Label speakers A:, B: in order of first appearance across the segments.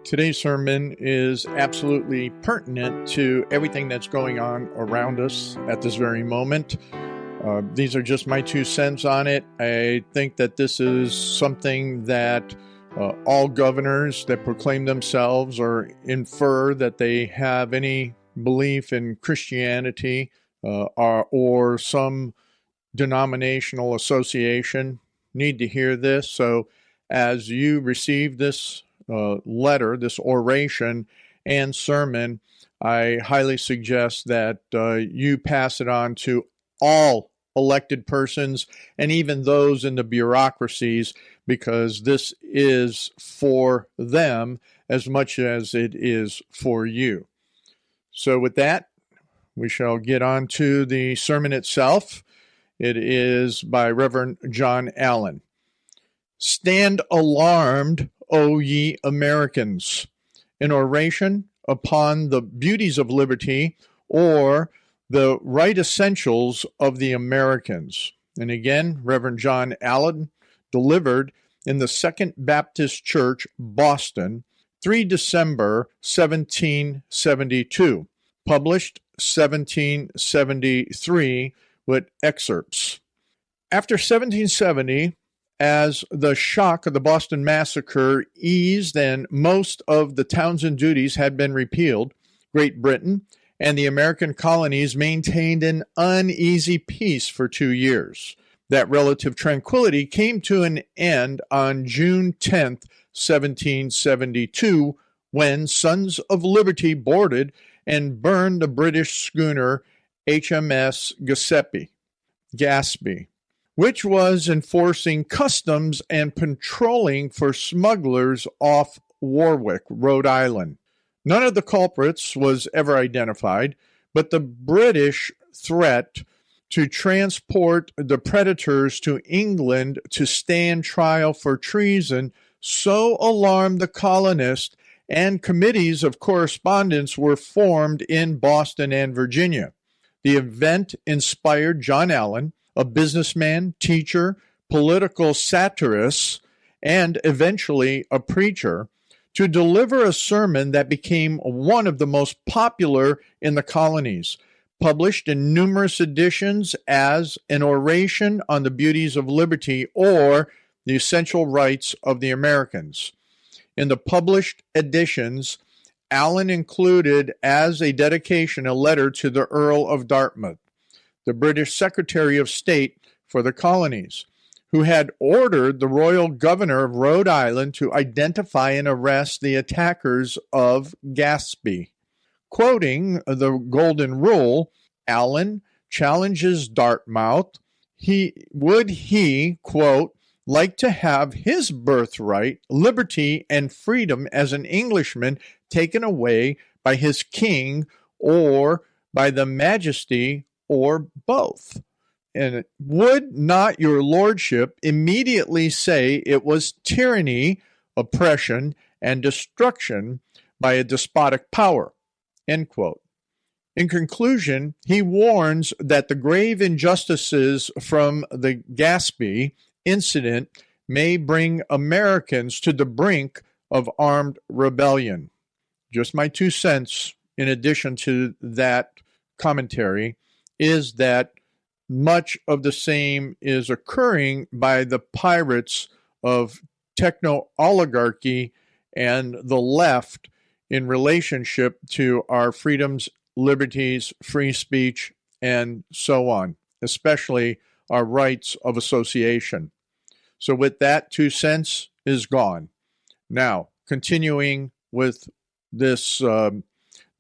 A: Today's sermon is absolutely pertinent to everything that's going on around us at this very moment. These are just my 2 cents on it. I think that this is something that all governors that proclaim themselves or infer that they have any belief in Christianity or some denominational association need to hear this. So as you receive this letter, this oration and sermon, I highly suggest that you pass it on to all elected persons and even those in the bureaucracies, because this is for them as much as it is for you. So with that, we shall get on to the sermon itself. It is by Reverend John Allen. Stand alarmed, O ye Americans, an oration upon the beauties of liberty, or the right essentials of the Americans. And again, Reverend John Allen, delivered in the Second Baptist Church, Boston, 3 December 1772, published 1773 with excerpts. After 1770, as the shock of the Boston Massacre eased and most of the Townsend duties had been repealed, Great Britain and the American colonies maintained an uneasy peace for 2 years. That relative tranquility came to an end on June 10th, 1772, when Sons of Liberty boarded and burned the British schooner HMS Gaspee, which was enforcing customs and patrolling for smugglers off Warwick, Rhode Island. None of the culprits was ever identified, but the British threat to transport the predators to England to stand trial for treason so alarmed the colonists, and committees of correspondence were formed in Boston and Virginia. The event inspired John Allen, a businessman, teacher, political satirist, and eventually a preacher, to deliver a sermon that became one of the most popular in the colonies, published in numerous editions as an oration on the beauties of liberty or the essential rights of the Americans. In the published editions, Allen included as a dedication a letter to the Earl of Dartmouth, the British Secretary of State for the colonies, who had ordered the royal governor of Rhode Island to identify and arrest the attackers of Gaspee. Quoting the Golden Rule, Allen challenges Dartmouth. Would he, quote, like to have his birthright, liberty, and freedom as an Englishman taken away by his king or by the majesty or both? And would not your lordship immediately say it was tyranny, oppression, and destruction by a despotic power? End quote. In conclusion, he warns that the grave injustices from the Gaspee incident may bring Americans to the brink of armed rebellion. Just my 2 cents in addition to that commentary is that much of the same is occurring by the pirates of techno-oligarchy and the left in relationship to our freedoms, liberties, free speech, and so on, especially our rights of association. So with that, 2 cents is gone. Now, continuing with this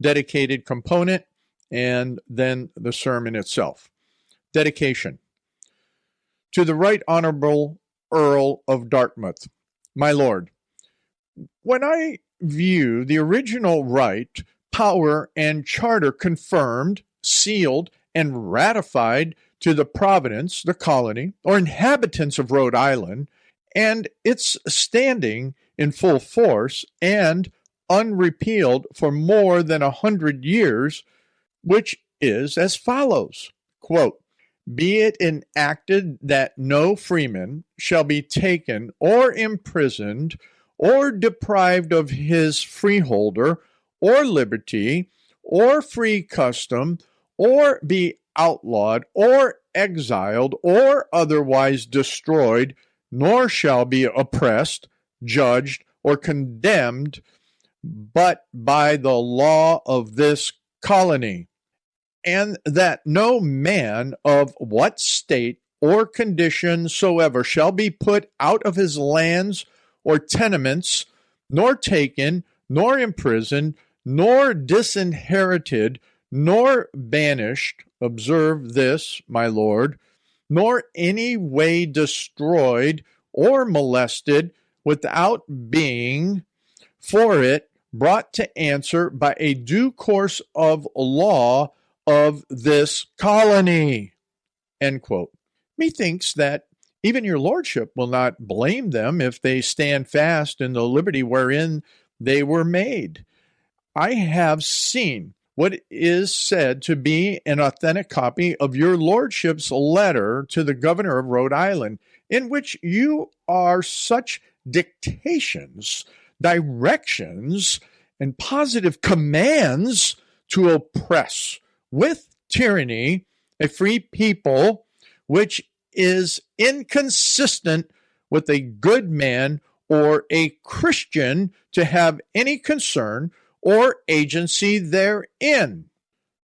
A: dedicated component and then the sermon itself. Dedication. To the Right Honorable Earl of Dartmouth, my Lord, when I view the original right, power, and charter confirmed, sealed, and ratified to the province, the colony, or inhabitants of Rhode Island, and its standing in full force and unrepealed for more than 100 years, which is as follows, quote, be it enacted that no freeman shall be taken or imprisoned or deprived of his freeholder, or liberty, or free custom, or be outlawed, or exiled, or otherwise destroyed, nor shall be oppressed, judged, or condemned, but by the law of this colony, and that no man of what state or condition soever shall be put out of his lands or tenements, nor taken, nor imprisoned, nor disinherited, nor banished, observe this, my Lord, nor any way destroyed or molested without being for it brought to answer by a due course of law of this colony. End quote. Methinks that even your lordship will not blame them if they stand fast in the liberty wherein they were made. I have seen what is said to be an authentic copy of your lordship's letter to the governor of Rhode Island, in which you are such dictations, directions, and positive commands to oppress with tyranny a free people, which is inconsistent with a good man or a Christian to have any concern or agency therein.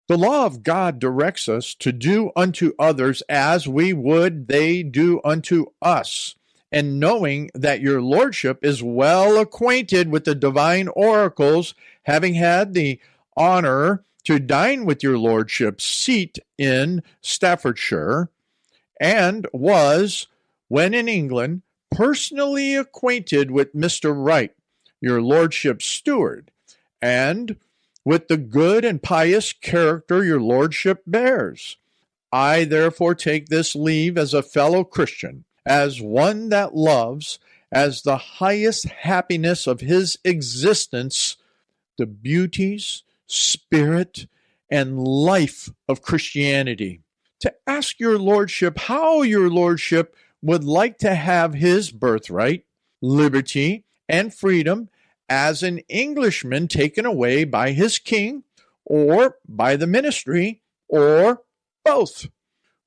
A: The law of God directs us to do unto others as we would they do unto us. And knowing that your lordship is well acquainted with the divine oracles, having had the honor to dine with your lordship's seat in Staffordshire, and was, when in England, personally acquainted with Mr. Wright, your lordship's steward, and with the good and pious character your lordship bears. I therefore take this leave as a fellow Christian, as one that loves, as the highest happiness of his existence, the beauties, spirit, and life of Christianity, to ask your lordship how your lordship would like to have his birthright, liberty, and freedom as an Englishman taken away by his king, or by the ministry, or both.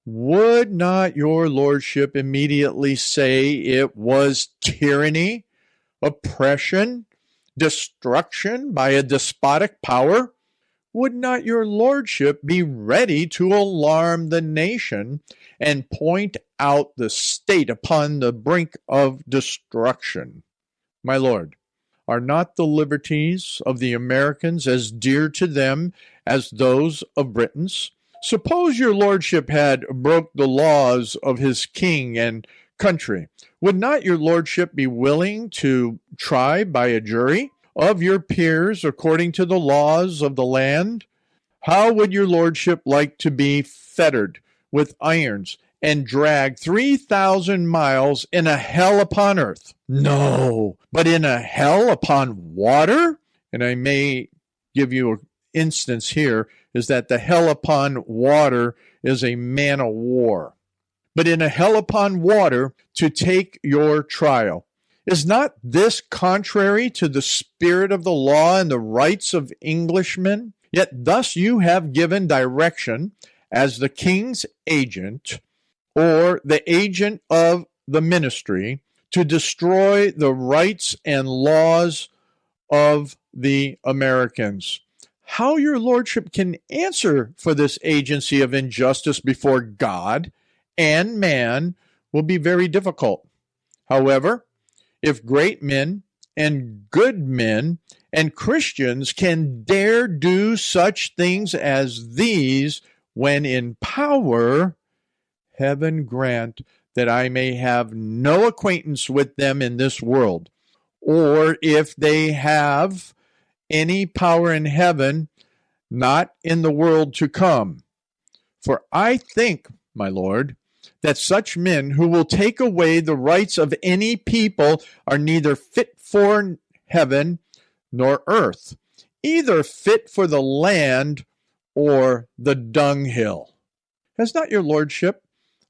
A: Would not your lordship immediately say it was tyranny, oppression, destruction by a despotic power? Would not your lordship be ready to alarm the nation and point out the state upon the brink of destruction? My lord, are not the liberties of the Americans as dear to them as those of Britons? Suppose your lordship had broke the laws of his king and country. Would not your lordship be willing to try by a jury of your peers according to the laws of the land? How would your lordship like to be fettered with irons and dragged 3,000 miles in a hell upon earth? No, but in a hell upon water? And I may give you an instance here, is that the hell upon water is a man of war. But in a hell upon water to take your trial. Is not this contrary to the spirit of the law and the rights of Englishmen? Yet thus you have given direction as the king's agent, or the agent of the ministry, to destroy the rights and laws of the Americans. How your lordship can answer for this agency of injustice before God and man will be very difficult. However, if great men and good men and Christians can dare do such things as these when in power, heaven grant that I may have no acquaintance with them in this world, or if they have any power in heaven, not in the world to come. For I think, my lord, that such men who will take away the rights of any people are neither fit for heaven nor earth, either fit for the land or the dunghill. Has not your lordship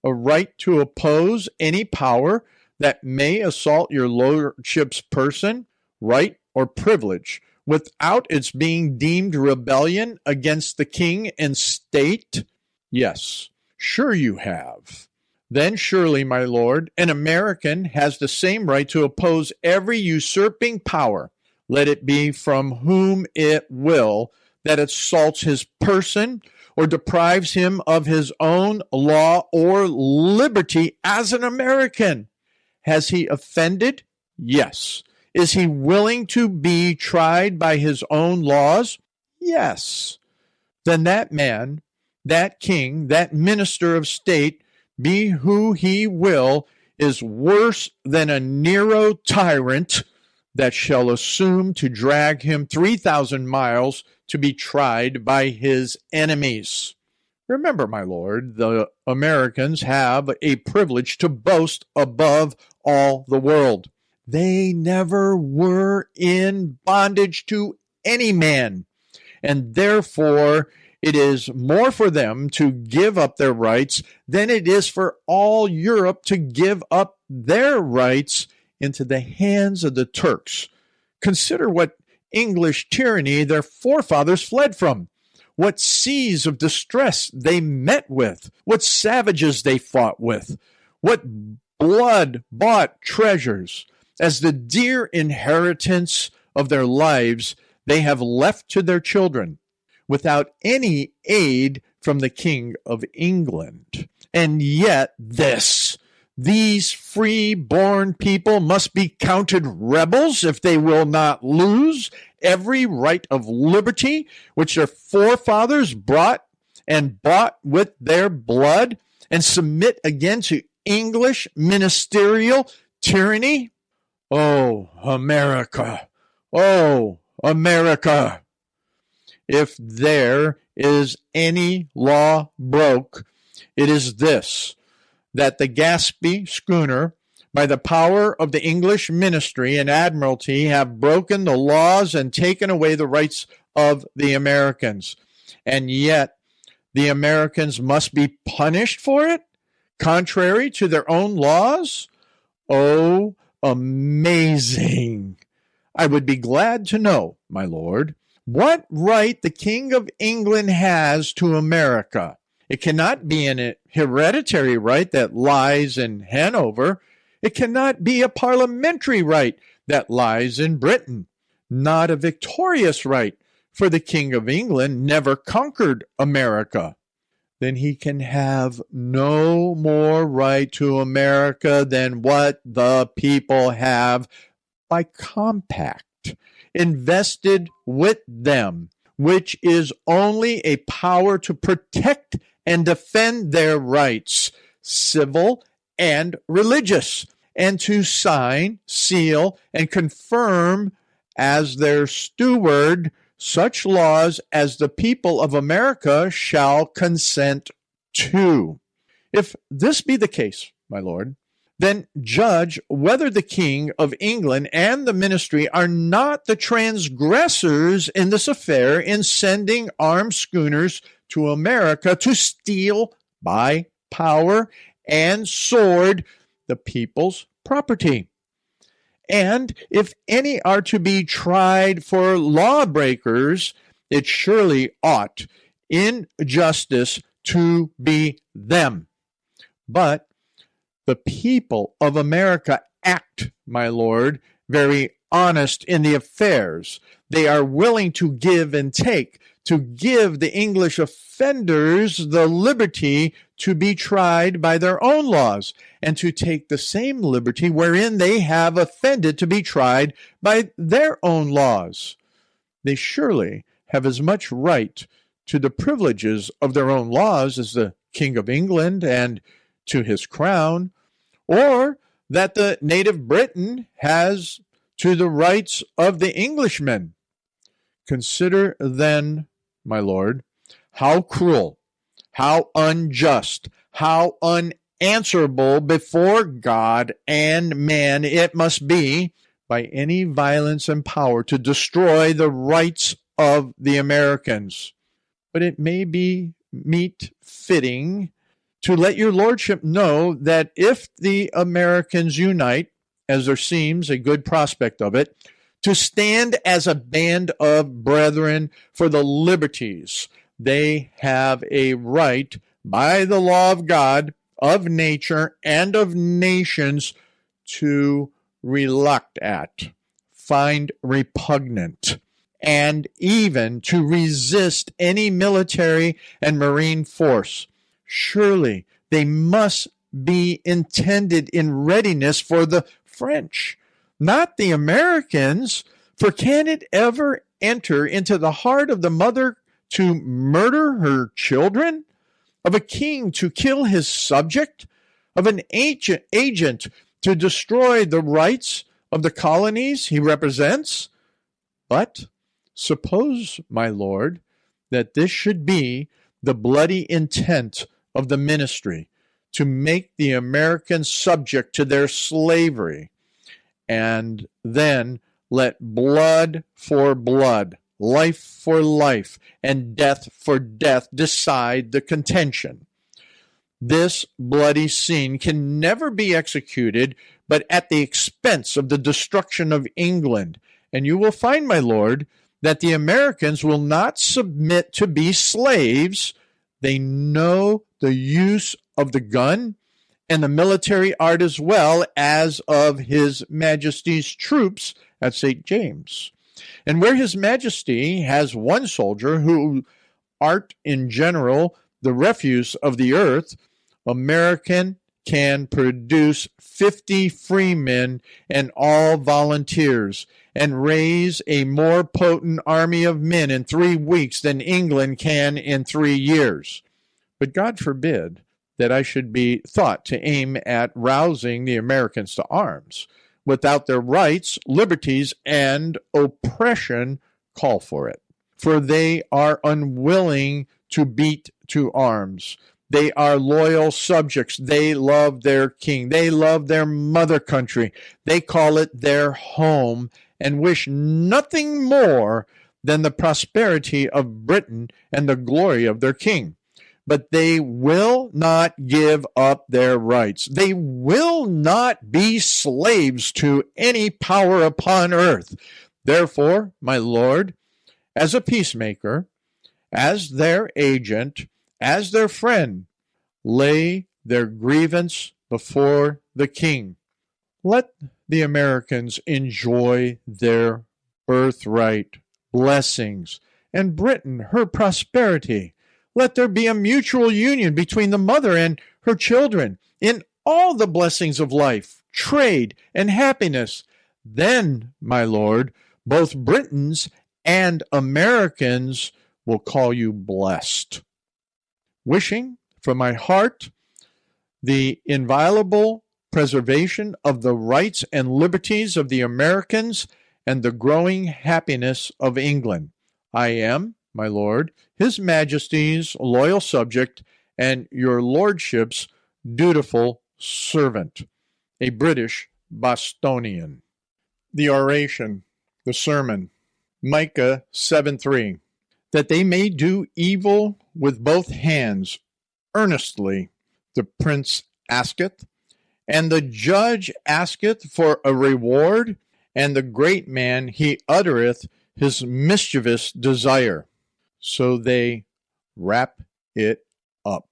A: a right to oppose any power that may assault your lordship's person, right, or privilege, without its being deemed rebellion against the king and state? Yes, sure you have. Then surely, my lord, an American has the same right to oppose every usurping power, let it be from whom it will, that assaults his person or deprives him of his own law or liberty as an American. Has he offended? Yes. Is he willing to be tried by his own laws? Yes. Then that man, that king, that minister of state, be who he will, is worse than a Nero tyrant that shall assume to drag him 3,000 miles to be tried by his enemies. Remember, my lord, the Americans have a privilege to boast above all the world. They never were in bondage to any man, and therefore it is more for them to give up their rights than it is for all Europe to give up their rights into the hands of the Turks. Consider what English tyranny their forefathers fled from, what seas of distress they met with, what savages they fought with, what blood-bought treasures, as the dear inheritance of their lives they have left to their children, without any aid from the King of England. And yet these free-born people must be counted rebels if they will not lose every right of liberty which their forefathers brought and bought with their blood, and submit again to English ministerial tyranny. Oh, America! Oh, America! If there is any law broke, it is this, that the Gaspee schooner, by the power of the English ministry and admiralty, have broken the laws and taken away the rights of the Americans. And yet the Americans must be punished for it, contrary to their own laws? Oh, amazing! I would be glad to know, my lord, what right the King of England has to America. It cannot be an hereditary right that lies in Hanover. It cannot be a parliamentary right that lies in Britain. Not a victorious right, for the King of England never conquered America. Then he can have no more right to America than what the people have by compact invested with them, which is only a power to protect and defend their rights, civil and religious, and to sign, seal, and confirm as their steward such laws as the people of America shall consent to. If this be the case, my lord, then judge whether the King of England and the ministry are not the transgressors in this affair in sending armed schooners to America to steal by power and sword the people's property. And if any are to be tried for lawbreakers, it surely ought, in justice, to be them. But the people of America act, my lord, very honest in the affairs. They are willing to give and take, to give the English offenders the liberty to be tried by their own laws, and to take the same liberty wherein they have offended to be tried by their own laws. They surely have as much right to the privileges of their own laws as the King of England and to his crown, or that the native Briton has to the rights of the Englishman. Consider then, my lord, how cruel, how unjust, how unanswerable before God and man it must be by any violence and power to destroy the rights of the Americans. But it may be meet fitting to let your lordship know that if the Americans unite, as there seems a good prospect of it, to stand as a band of brethren for the liberties they have a right by the law of God, of nature, and of nations to reluct at, find repugnant, and even to resist any military and marine force. Surely they must be intended in readiness for the French, not the Americans, for can it ever enter into the heart of the mother to murder her children, of a king to kill his subject, of an agent to destroy the rights of the colonies he represents? But suppose, my lord, that this should be the bloody intent of the ministry, to make the Americans subject to their slavery, and then let blood for blood, life for life, and death for death decide the contention. This bloody scene can never be executed but at the expense of the destruction of England, and you will find, my lord, that the Americans will not submit to be slaves. They know the use of the gun and the military art as well as of His Majesty's troops at St. James. And where His Majesty has one soldier who art in general the refuse of the earth, American can produce 50 freemen and all volunteers, and raise a more potent army of men in 3 weeks than England can in 3 years. But God forbid that I should be thought to aim at rousing the Americans to arms, without their rights, liberties, and oppression call for it. For they are unwilling to beat to arms. They are loyal subjects. They love their king. They love their mother country. They call it their home and wish nothing more than the prosperity of Britain and the glory of their king. But they will not give up their rights. They will not be slaves to any power upon earth. Therefore, my lord, as a peacemaker, as their agent, as their friend, lay their grievance before the king. Let the Americans enjoy their birthright blessings, and Britain her prosperity. Let there be a mutual union between the mother and her children in all the blessings of life, trade, and happiness. Then, my lord, both Britons and Americans will call you blessed. Wishing from my heart the inviolable preservation of the rights and liberties of the Americans and the growing happiness of England, I am, my lord, His Majesty's loyal subject and your lordship's dutiful servant, a British Bostonian. The oration, the sermon, Micah 7:3, that they may do evil with both hands earnestly, the prince asketh, and the judge asketh for a reward, and the great man he uttereth his mischievous desire. So they wrap it up.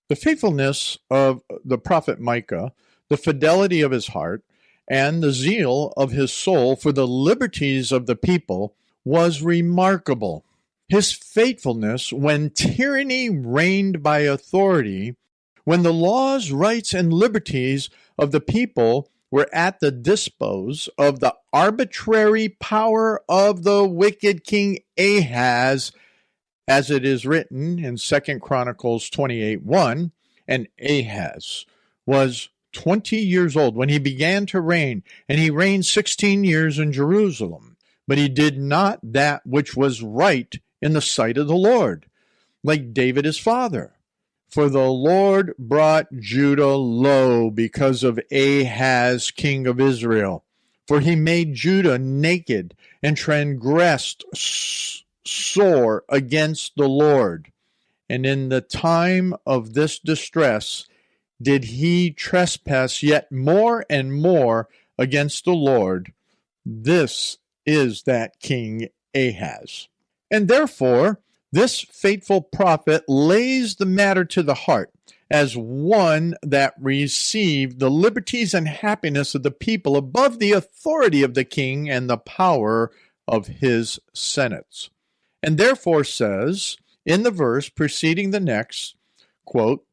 A: The faithfulness of the prophet Micah, the fidelity of his heart, and the zeal of his soul for the liberties of the people was remarkable. His faithfulness when tyranny reigned by authority, when the laws, rights, and liberties of the people were at the dispose of the arbitrary power of the wicked King Ahaz, as it is written in 2 Chronicles 28:1, and Ahaz was 20 years old when he began to reign, and he reigned 16 years in Jerusalem. But he did not that which was right in the sight of the Lord, like David his father. For the Lord brought Judah low because of Ahaz, king of Israel. For he made Judah naked and transgressed sore against the Lord. And in the time of this distress did he trespass yet more and more against the Lord. This is that King Ahaz. And therefore, this faithful prophet lays the matter to the heart as one that received the liberties and happiness of the people above the authority of the king and the power of his senates. And therefore says, in the verse preceding the next, quote,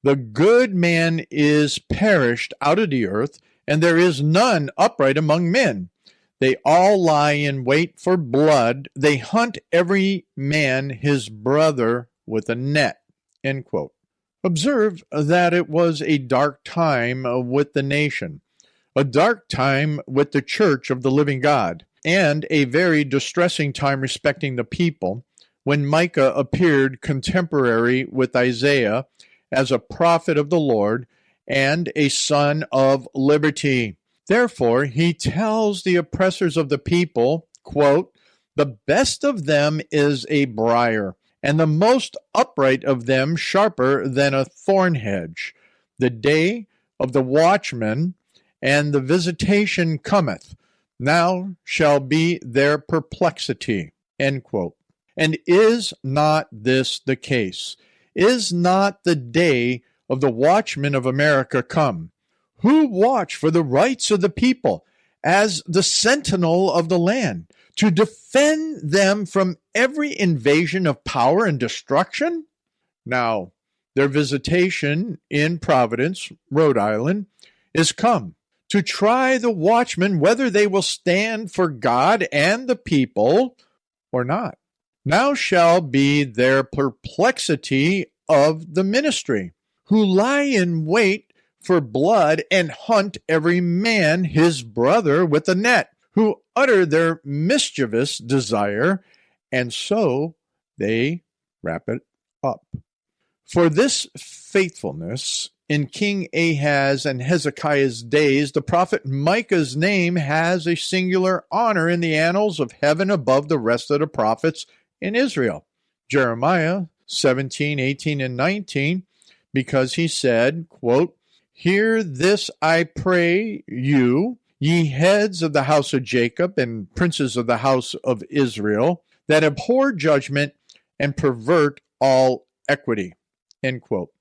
A: "The good man is perished out of the earth, and there is none upright among men. They all lie in wait for blood. They hunt every man his brother with a net." End quote. Observe that it was a dark time with the nation, a dark time with the church of the living God, and a very distressing time respecting the people when Micah appeared contemporary with Isaiah as a prophet of the Lord and a son of liberty. Therefore, he tells the oppressors of the people, quote, "The best of them is a briar, and the most upright of them sharper than a thorn hedge. The day of the watchman and the visitation cometh. Now shall be their perplexity." End quote. And is not this the case? Is not the day of the watchman of America come, who watch for the rights of the people as the sentinel of the land, to defend them from every invasion of power and destruction? Now, their visitation in Providence, Rhode Island, is come to try the watchmen whether they will stand for God and the people or not. Now shall be their perplexity of the ministry, who lie in wait for blood and hunt every man his brother with a net, who utter their mischievous desire, and so they wrap it up. For this faithfulness in King Ahaz and Hezekiah's days, the prophet Micah's name has a singular honor in the annals of heaven above the rest of the prophets in Israel. Jeremiah 17, 18, and 19, because he said, quote, "Hear this, I pray you, ye heads of the house of Jacob and princes of the house of Israel, that abhor judgment and pervert all equity." End quote.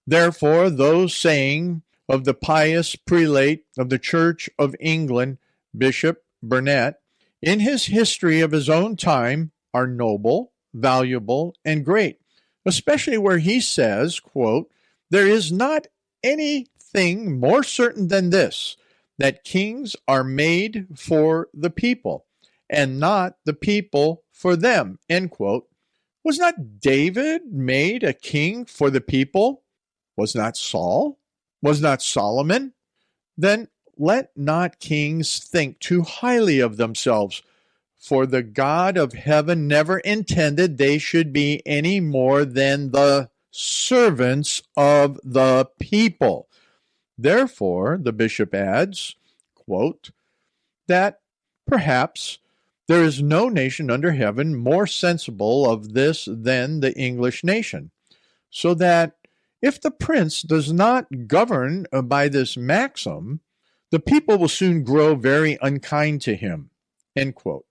A: Therefore, those saying of the pious prelate of the Church of England, Bishop Burnet, in his history of his own time, are noble, valuable, and great, especially where he says, quote, "There is not anything more certain than this, that kings are made for the people, and not the people for them." End quote. Was not David made a king for the people? Was not Saul? Was not Solomon? Then let not kings think too highly of themselves, for the God of heaven never intended they should be any more than the servants of the people. Therefore, the bishop adds, quote, that perhaps there is no nation under heaven more sensible of this than the English nation, so that if the prince does not govern by this maxim, the people will soon grow very unkind to him. End quote.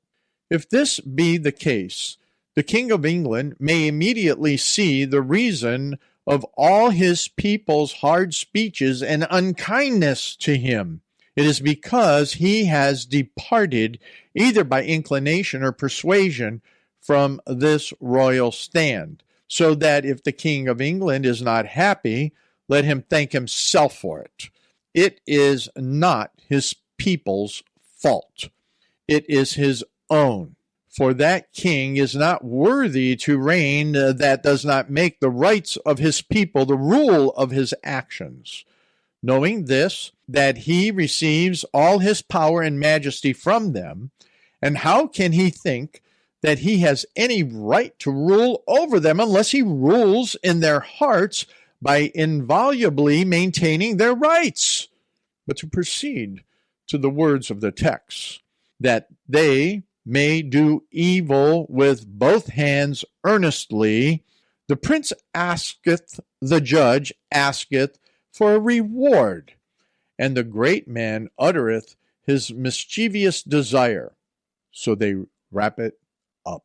A: If this be the case, the King of England may immediately see the reason of all his people's hard speeches and unkindness to him. It is because he has departed, either by inclination or persuasion, from this royal stand, so that if the King of England is not happy, let him thank himself for it. It is not his people's fault. It is his own. For that king is not worthy to reign that does not make the rights of his people the rule of his actions. Knowing this, that he receives all his power and majesty from them, and how can he think that he has any right to rule over them unless he rules in their hearts by inviolably maintaining their rights? But to proceed to the words of the text, that they may do evil with both hands earnestly, The prince asketh, the judge asketh for a reward, and the great man uttereth his mischievous desire. So they wrap it up.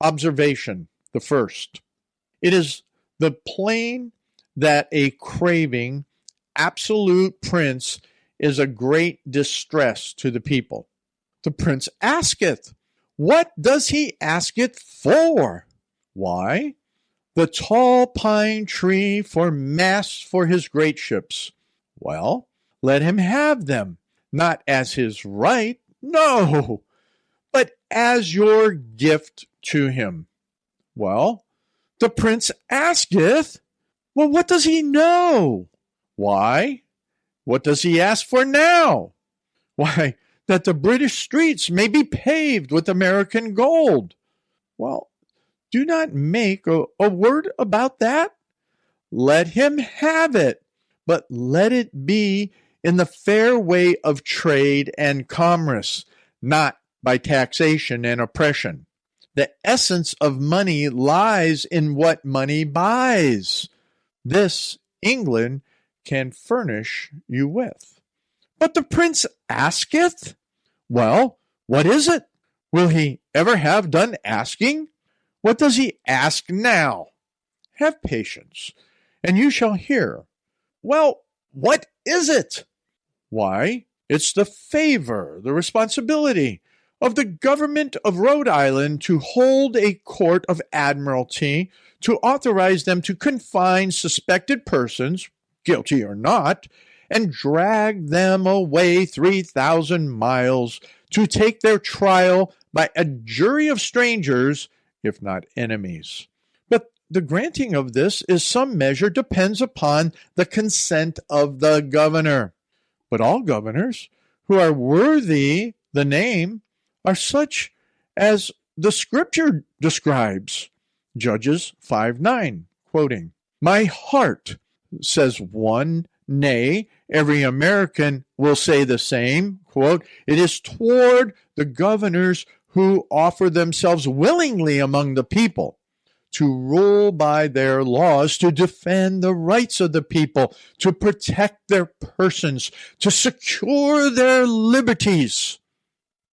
A: Observation, the first. It is the plain that a craving, absolute prince is a great distress to the people. The prince asketh. What does he ask it for? Why? The tall pine tree for masts for his great ships. Well, let him have them, not as his right, no, but as your gift to him. Well, the prince asketh. Well, what does he know? Why? What does he ask for now? Why, that the British streets may be paved with American gold. Well, do not make a word about that. Let him have it, but let it be in the fair way of trade and commerce, not by taxation and oppression. The essence of money lies in what money buys. This England can furnish you with. But the prince asketh? Well, what is it? Will he ever have done asking? What does he ask now? Have patience, and you shall hear. Well, what is it? Why, it's the favor, the responsibility of the government of Rhode Island to hold a court of admiralty, to authorize them to confine suspected persons, guilty or not, and drag them away 3,000 miles to take their trial by a jury of strangers, if not enemies. But the granting of this in some measure depends upon the consent of the governor. But all governors who are worthy the name are such as the scripture describes. Judges 5:9, quoting, "My heart," says one, nay, every American will say the same, quote, "it is toward the governors who offer themselves willingly among the people, to rule by their laws, to defend the rights of the people, to protect their persons, to secure their liberties."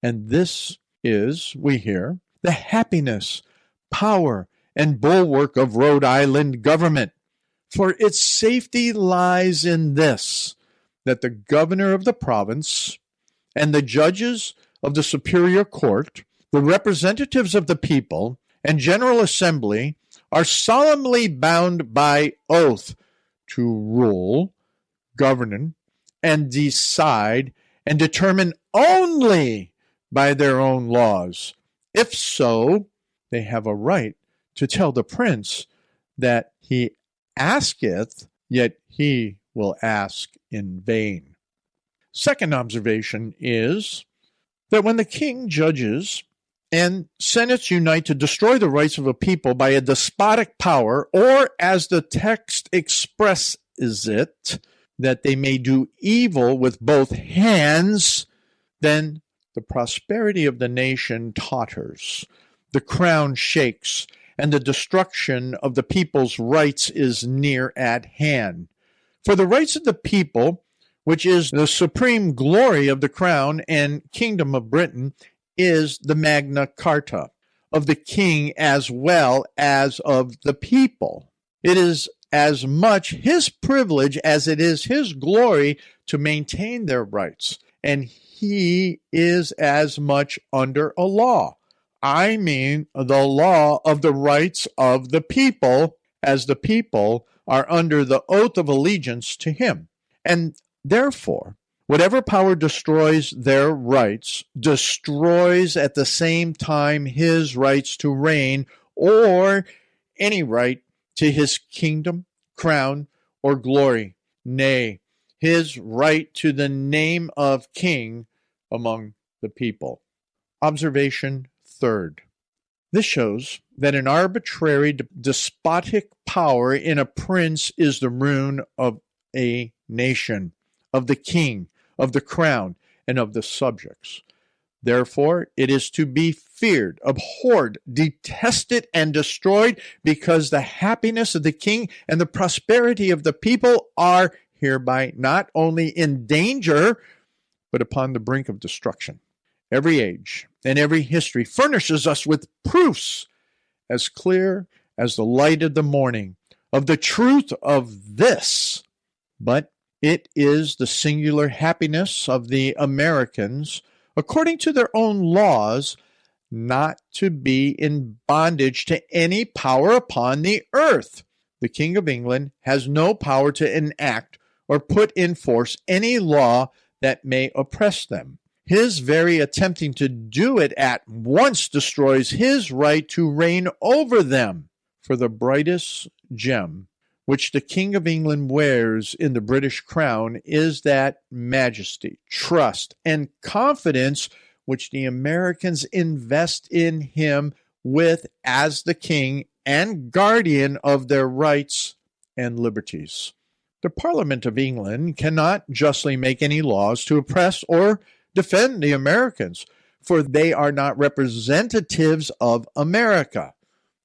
A: And this is, we hear, the happiness, power, and bulwark of Rhode Island government. For its safety lies in this, that the governor of the province and the judges of the Superior Court, the representatives of the people, and General Assembly are solemnly bound by oath to rule, govern, and decide, and determine only by their own laws. If so, they have a right to tell the prince that he asketh, yet he will ask in vain. Second observation is that when the king judges and senates unite to destroy the rights of a people by a despotic power, or as the text expresses it, that they may do evil with both hands, then the prosperity of the nation totters, the crown shakes, and the destruction of the people's rights is near at hand. For the rights of the people, which is the supreme glory of the crown and kingdom of Britain, is the Magna Carta of the king as well as of the people. It is as much his privilege as it is his glory to maintain their rights, and he is as much under a law. I mean the law of the rights of the people, as the people are under the oath of allegiance to him. And therefore, whatever power destroys their rights destroys at the same time his rights to reign, or any right to his kingdom, crown, or glory. Nay, his right to the name of king among the people. Observation third. This shows that an arbitrary despotic power in a prince is the ruin of a nation, of the king, of the crown, and of the subjects. Therefore, it is to be feared, abhorred, detested, and destroyed, because the happiness of the king and the prosperity of the people are hereby not only in danger, but upon the brink of destruction. Every age and every history furnishes us with proofs as clear as the light of the morning of the truth of this. But it is the singular happiness of the Americans, according to their own laws, not to be in bondage to any power upon the earth. The King of England has no power to enact or put in force any law that may oppress them. His very attempting to do it at once destroys his right to reign over them. For the brightest gem which the King of England wears in the British crown is that majesty, trust, and confidence which the Americans invest in him with as the king and guardian of their rights and liberties. The Parliament of England cannot justly make any laws to oppress or defend the Americans, for they are not representatives of America,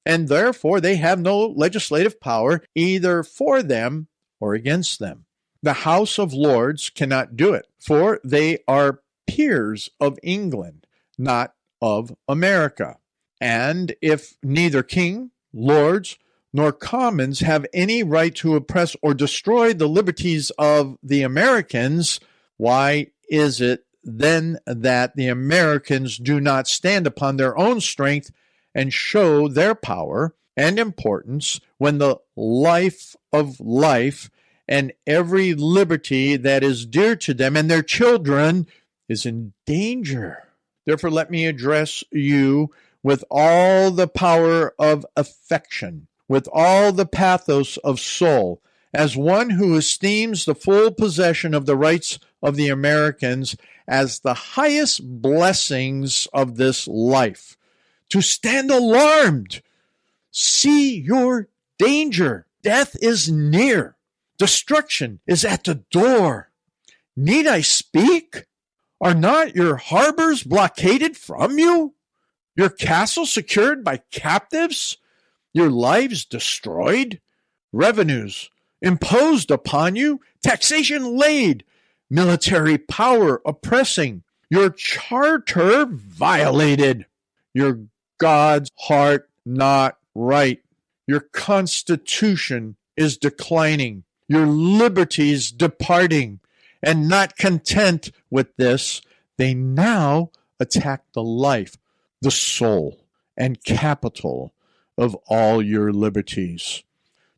A: and therefore they have no legislative power either for them or against them. The House of Lords cannot do it, for they are peers of England, not of America. And if neither king, lords, nor commons have any right to oppress or destroy the liberties of the Americans, why is it then that the Americans do not stand upon their own strength and show their power and importance when the life of life and every liberty that is dear to them and their children is in danger? Therefore, let me address you with all the power of affection, with all the pathos of soul, as one who esteems the full possession of the rights of the Americans as the highest blessings of this life. To stand alarmed. See your danger. Death is near. Destruction is at the door. Need I speak? Are not your harbors blockaded from you? Your castle secured by captives? Your lives destroyed? Revenues imposed upon you? Taxation laid? Military power oppressing? Your charter violated? Your God's heart not right? Your constitution is declining? Your liberties departing? And not content with this, they now attack the life, the soul, and capital of all your liberties.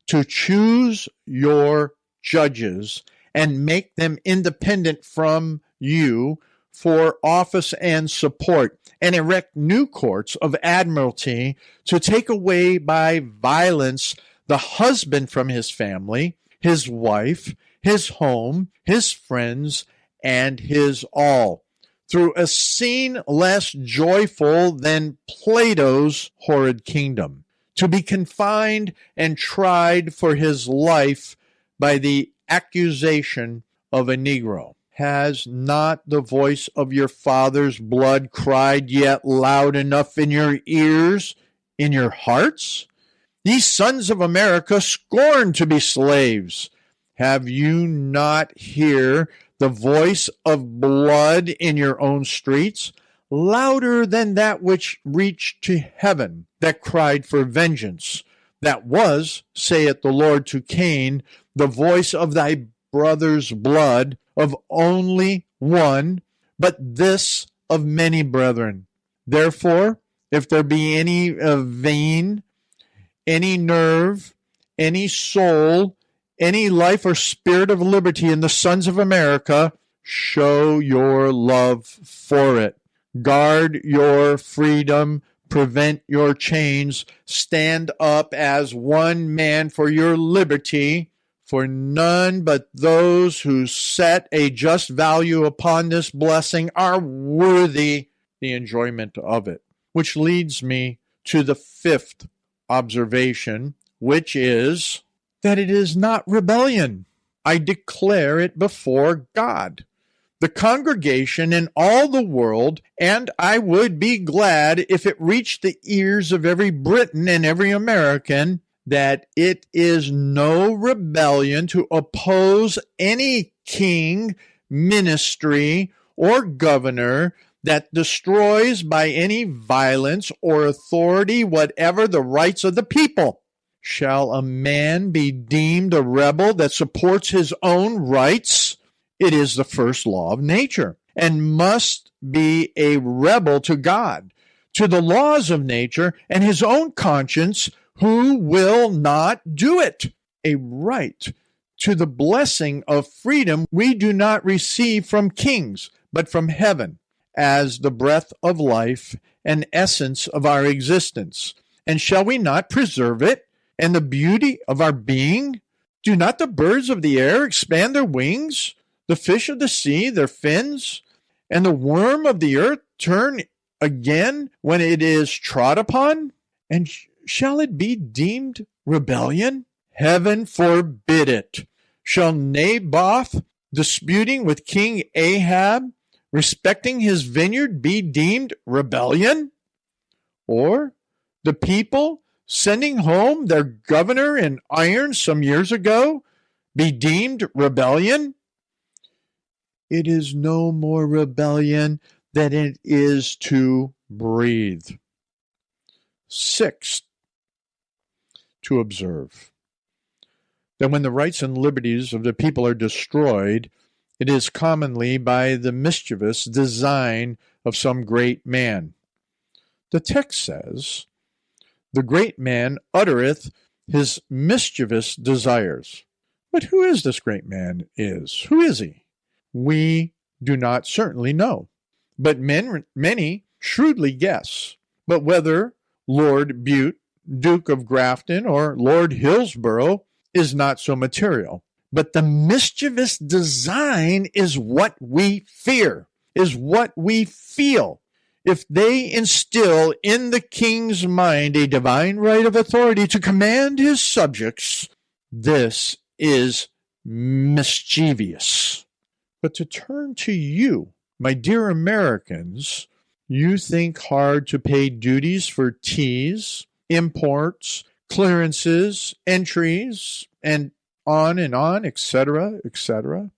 A: To choose your judges and make them independent from you for office and support, and erect new courts of admiralty to take away by violence the husband from his family, his wife, his home, his friends, and his all, through a scene less joyful than Plato's horrid kingdom, to be confined and tried for his life by the accusation of a Negro. Has not the voice of your father's blood cried yet loud enough in your ears, in your hearts? These sons of America scorn to be slaves. Have you not hear the voice of blood in your own streets, louder than that which reached to heaven, that cried for vengeance? That was, saith the Lord to Cain, the voice of thy brother's blood, of only one, but this of many brethren. Therefore, if there be any vein, any nerve, any soul, any life or spirit of liberty in the sons of America, show your love for it. Guard your freedom, prevent your chains, stand up as one man for your liberty, for none but those who set a just value upon this blessing are worthy the enjoyment of it. Which leads me to the fifth observation, which is that it is not rebellion. I declare it before God. the congregation in all the world, and I would be glad if it reached the ears of every Briton and every American, that it is no rebellion to oppose any king, ministry, or governor that destroys by any violence or authority whatever the rights of the people. Shall a man be deemed a rebel that supports his own rights? It is the first law of nature, and must be a rebel to God, to the laws of nature, and his own conscience, who will not do it. A right to the blessing of freedom we do not receive from kings, but from heaven, as the breath of life and essence of our existence. And shall we not preserve it and the beauty of our being? Do not the birds of the air expand their wings, the fish of the sea their fins, and the worm of the earth turn again when it is trod upon? And shall it be deemed rebellion? Heaven forbid it. Shall Naboth, disputing with King Ahab respecting his vineyard, be deemed rebellion? Or the people sending home their governor in irons some years ago be deemed rebellion? It is no more rebellion than it is to breathe. Sixth, to observe that when the rights and liberties of the people are destroyed, it is commonly by the mischievous design of some great man. The text says, "The great man uttereth his mischievous desires." But who is this great man is? Who is he? We do not certainly know, but many shrewdly guess. But whether Lord Bute, Duke of Grafton, or Lord Hillsborough is not so material. But the mischievous design is what we fear, is what we feel. If they instill in the king's mind a divine right of authority to command his subjects, this is mischievous. But to turn to you, my dear Americans, you think hard to pay duties for teas, imports, clearances, entries, and on, etc., etc.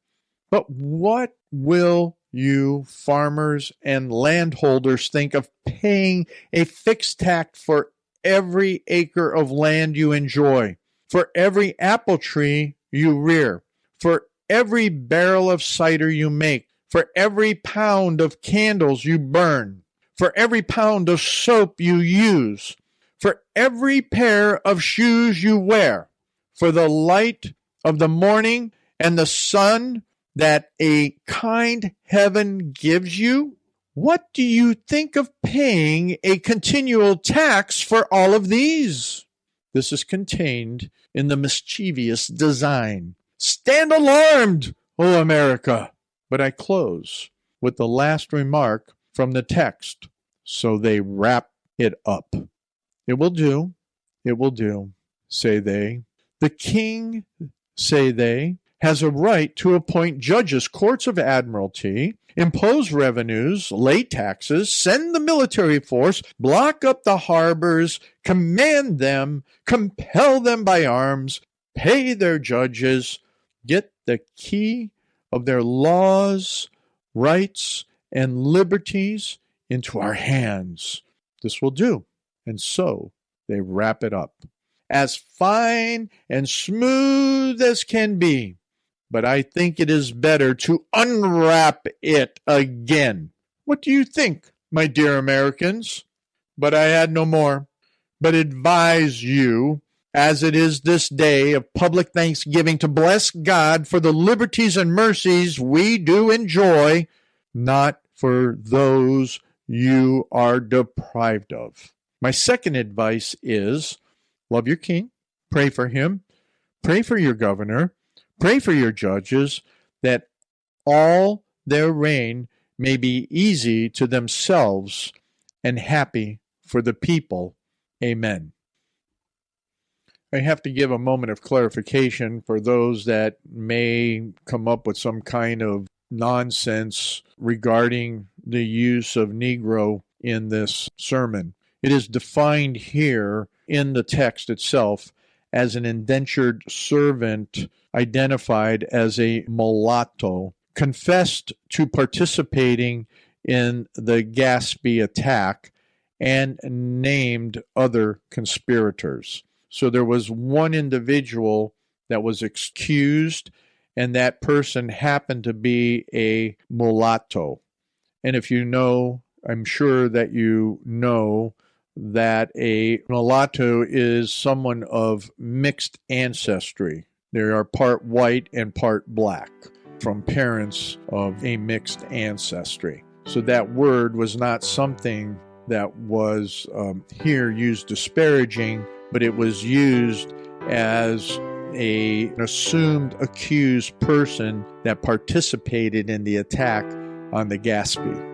A: But what will you farmers and landholders think of paying a fixed tax for every acre of land you enjoy, for every apple tree you rear, for every barrel of cider you make, for every pound of candles you burn, for every pound of soap you use, for every pair of shoes you wear, for the light of the morning and the sun that a kind heaven gives you? What do you think of paying a continual tax for all of these? This is contained in the mischievous design. Stand alarmed, O America! But I close with the last remark from the text. So they wrap it up. It will do, say they. The king, say they, has a right to appoint judges, courts of admiralty, impose revenues, lay taxes, send the military force, block up the harbors, command them, compel them by arms, pay their judges, get the key of their laws, rights, and liberties into our hands. This will do. And so they wrap it up. As fine and smooth as can be. But I think it is better to unwrap it again. What do you think, my dear Americans? But I had no more, but advise you, as it is this day of public thanksgiving, to bless God for the liberties and mercies we do enjoy, not for those you are deprived of. My second advice is, love your king, pray for him, pray for your governor, pray for your judges, that all their reign may be easy to themselves and happy for the people. Amen. I have to give a moment of clarification for those that may come up with some kind of nonsense regarding the use of Negro in this sermon. It is defined here in the text itself as an indentured servant identified as a mulatto, confessed to participating in the Gaspee attack, and named other conspirators. So there was one individual that was accused, and that person happened to be a mulatto. And if you know, I'm sure that you know that a mulatto is someone of mixed ancestry. They are part white and part black from parents of a mixed ancestry. So that word was not something that was here used disparaging, but it was used as an assumed accused person that participated in the attack on the Gaspee.